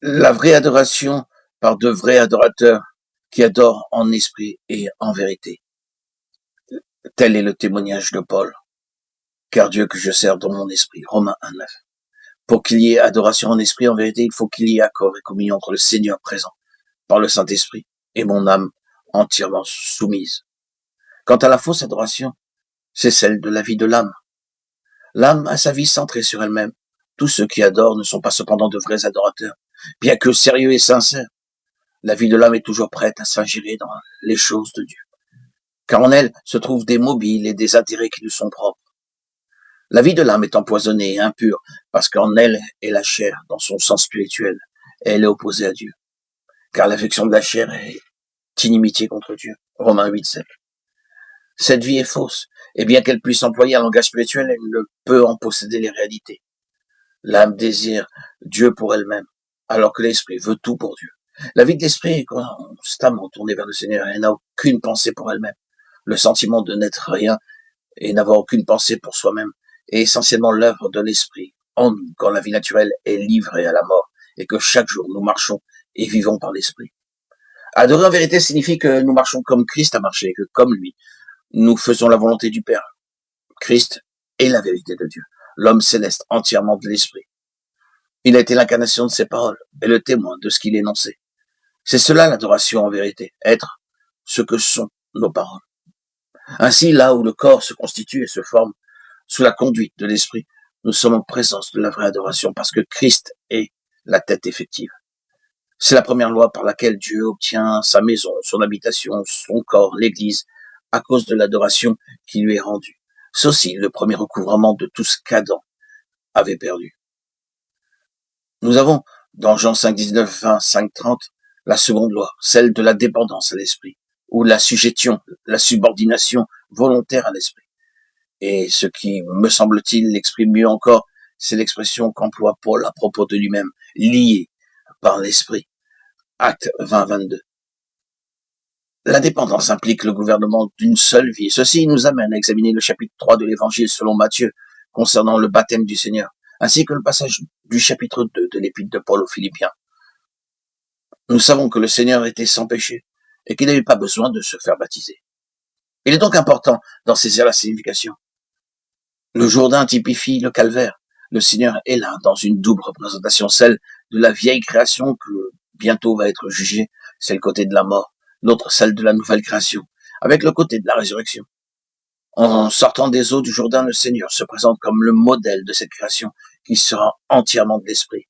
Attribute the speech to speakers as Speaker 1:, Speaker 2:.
Speaker 1: La vraie adoration par de vrais adorateurs qui adorent en esprit et en vérité. Tel est le témoignage de Paul. Car Dieu que je sers dans mon esprit. Romains 1,9. Pour qu'il y ait adoration en esprit et en vérité, il faut qu'il y ait accord et communion entre le Seigneur présent par le Saint-Esprit et mon âme entièrement soumise. Quant à la fausse adoration, c'est celle de la vie de l'âme. L'âme a sa vie centrée sur elle-même. Tous ceux qui adorent ne sont pas cependant de vrais adorateurs, bien que sérieux et sincères. La vie de l'âme est toujours prête à s'ingérer dans les choses de Dieu, car en elle se trouvent des mobiles et des intérêts qui lui sont propres. La vie de l'âme est empoisonnée et impure, parce qu'en elle est la chair, dans son sens spirituel, et elle est opposée à Dieu. Car l'affection de la chair est inimitié contre Dieu. Romains 8,7. Cette vie est fausse, et bien qu'elle puisse employer un langage spirituel, elle ne peut en posséder les réalités. L'âme désire Dieu pour elle-même, alors que l'esprit veut tout pour Dieu. La vie de l'esprit est constamment tournée vers le Seigneur et n'a aucune pensée pour elle-même. Le sentiment de n'être rien et n'avoir aucune pensée pour soi-même est essentiellement l'œuvre de l'esprit en nous quand la vie naturelle est livrée à la mort et que chaque jour nous marchons et vivons par l'esprit. Adorer en vérité signifie que nous marchons comme Christ a marché et que comme lui, nous faisons la volonté du Père. Christ est la vérité de Dieu, l'homme céleste entièrement de l'esprit. Il a été l'incarnation de ses paroles et le témoin de ce qu'il énonçait. C'est cela l'adoration en vérité, être ce que sont nos paroles. Ainsi, là où le corps se constitue et se forme sous la conduite de l'esprit, nous sommes en présence de la vraie adoration parce que Christ est la tête effective. C'est la première loi par laquelle Dieu obtient sa maison, son habitation, son corps, l'Église, à cause de l'adoration qui lui est rendue. C'est aussi le premier recouvrement de tout ce qu'Adam avait perdu. Nous avons, dans Jean 5, 19, 20, 5, 30, la seconde loi, celle de la dépendance à l'esprit, ou la sujétion, la subordination volontaire à l'esprit. Et ce qui, me semble-t-il, l'exprime mieux encore, c'est l'expression qu'emploie Paul à propos de lui-même, lié par l'esprit. Acte 20, 22. La dépendance implique le gouvernement d'une seule vie. Ceci nous amène à examiner le chapitre 3 de l'Évangile selon Matthieu, concernant le baptême du Seigneur, ainsi que le passage du chapitre 2 de l'Épître de Paul aux Philippiens. Nous savons que le Seigneur était sans péché et qu'il n'avait pas besoin de se faire baptiser. Il est donc important d'en saisir la signification. Le Jourdain typifie le calvaire. Le Seigneur est là dans une double représentation, celle de la vieille création que bientôt va être jugée, c'est le côté de la mort, l'autre celle de la nouvelle création, avec le côté de la résurrection. En sortant des eaux du Jourdain, le Seigneur se présente comme le modèle de cette création qui sera entièrement de l'esprit.